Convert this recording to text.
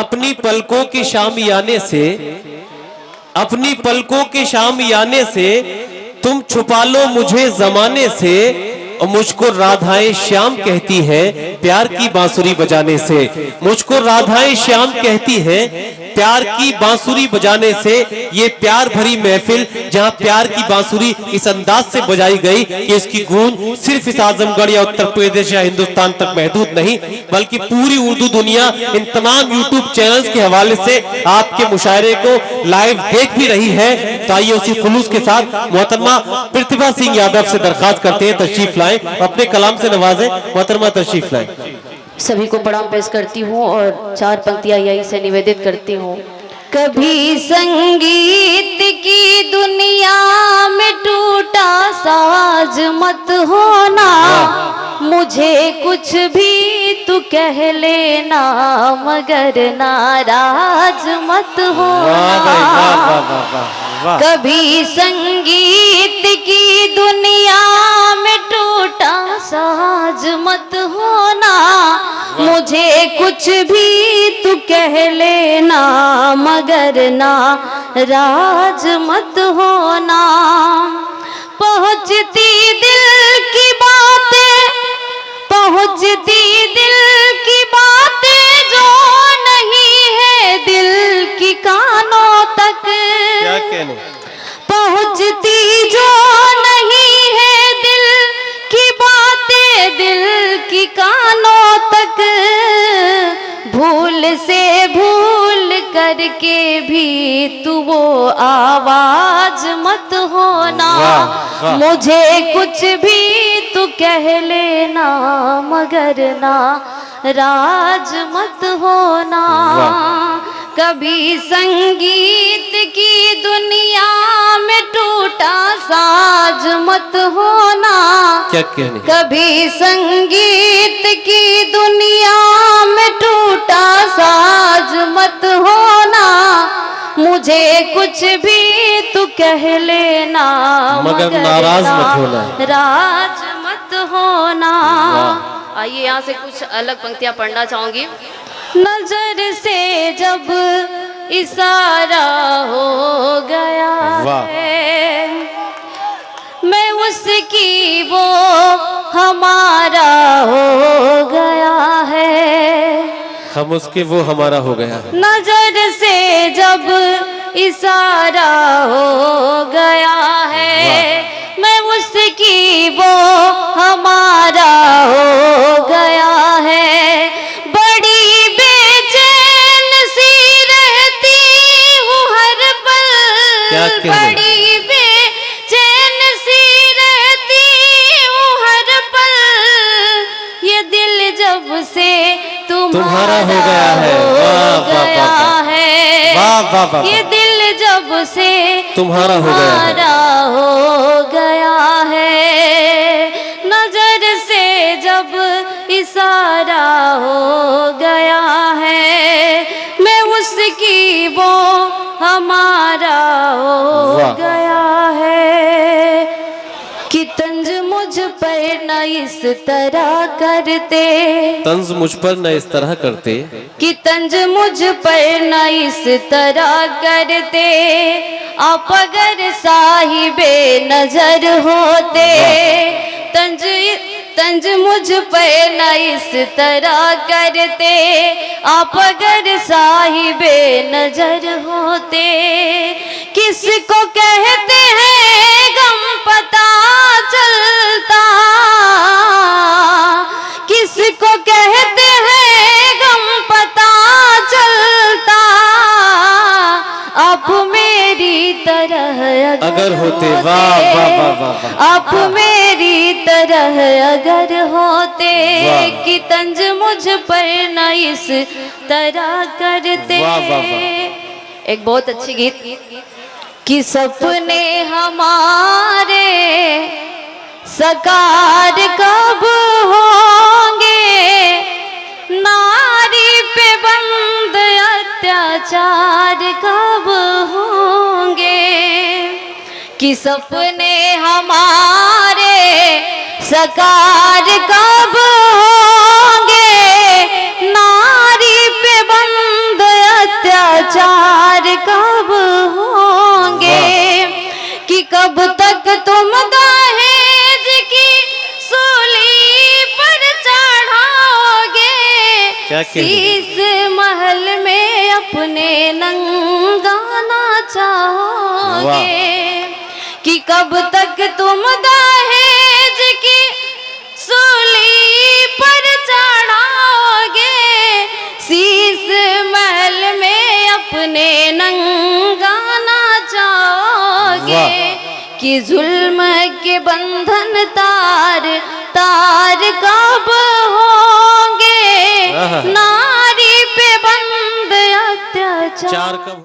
अपनी पलकों की शाम आने से, अपनी पलकों की शाम आने से तुम छुपा लो मुझे जमाने से। और मुझको राधाएं श्याम कहती है प्यार की बांसुरी बजाने से। मुझको राधाएं श्याम कहती है प्यार की बांसुरी बजाने से। ये प्यार भरी महफिल जहां प्यार की बांसुरी इस अंदाज से बजाई गई कि इसकी गूंज सिर्फ इस आजमगढ़ या उत्तर प्रदेश या हिंदुस्तान तक महदूद नहीं, बल्कि पूरी उर्दू दुनिया इन तमाम यूट्यूब चैनल्स के हवाले से आपके मुशायरे को लाइव देख भी रही है। तो आइए उसी खुलूस के साथ मोहतरमा प्रतिभा सिंह यादव से दरखास्त करते हैं तशरीफ लाएं, अपने कलाम से नवाजें। मोहतरमा तशरीफ लाएं। सभी को प्रणाम पेश करती हूँ और 4 पंक्तियां यही से निवेदित करती हूँ। कभी संगीत की दुनिया में टूटा साज मत होना, मुझे कुछ भी तू कह लेना मगर नाराज मत होना। कभी संगीत की दुनिया में टूटा साज मत होना, मुझे कुछ भी तू कह लेना मगर नाराज मत होना। पहुंचती दिल की बातें, पहुंचती दिल की बातें जो नहीं है दिल की कानों तक, क्या कहने? पहुंचती जो नहीं है दिल की बातें दिल की कानों तक, भूल से भूल करके भी तू वो आवाज मत होना। मुझे कुछ भी तू कह लेना मगर नाराज मत होना। कभी संगीत की दुनिया में टूटा साज मत होना। क्या कहने? कभी संगीत की दुनिया में टूटा साज मत होना, मुझे कुछ भी तू कह लेना मगर नाराज मत होना। राज मत होना। आइए यहाँ से कुछ अलग पंक्तियां पढ़ना चाहूंगी। नजर से जब इशारा हो गया है, मैं उसकी वो हमारा हो गया है। हम उसके वो हमारा हो गया है। नजर से जब इशारा हो गया है, मैं उसकी वो हमारा हो गया है। बड़ी बेचैन सी रहती हूँ हर पल, बड़ी बेचैन सी रहती हूँ हर पल, ये दिल जब से तुम्हारा हो गया है, ये दिल जब से तुम्हारा हो गया है। नजर से जब इशारा हो गया है, मैं उसकी वो हमारा हो गया है। कि तंज मुझ पर न इस तरह करते, तंज मुझ पर न इस तरह करते, कि तंज मुझ पर न इस तरह करते, आप अगर साहिबे नजर होते। तंज मुझ पर न इस तरह करते, आप अगर साहिबे नजर होते। किसको कहते हैं गम पता चलता, किसको कहते हैं गम पता चलता, आप मेरी तरह अगर होते। वाह वाह वाह वाह। आप मेरी तरह अगर होते, कि तंज मुझ पर न इस तरह करते। एक बहुत अच्छी गीत। कि सपने हमारे साकार कब होंगे, नारी पे बंद अत्याचार कब होंगे। कि सपने हमारे साकार कब होंगे, नारी पे बंद अत्याचार कब होंगे, कि कब तक तुम दहेज की सूली पर चढ़ाओगे, शीश महल में अपने नंगाना चाहोगे, कि कब तक तुम दहेज की सूली पर चढ़ाओगे, शीश महल में अपने नंगाना चाहोगे, कि जुल्म के बंधन तार तार कब होंगे, नारी पे बंद अत्याचार कब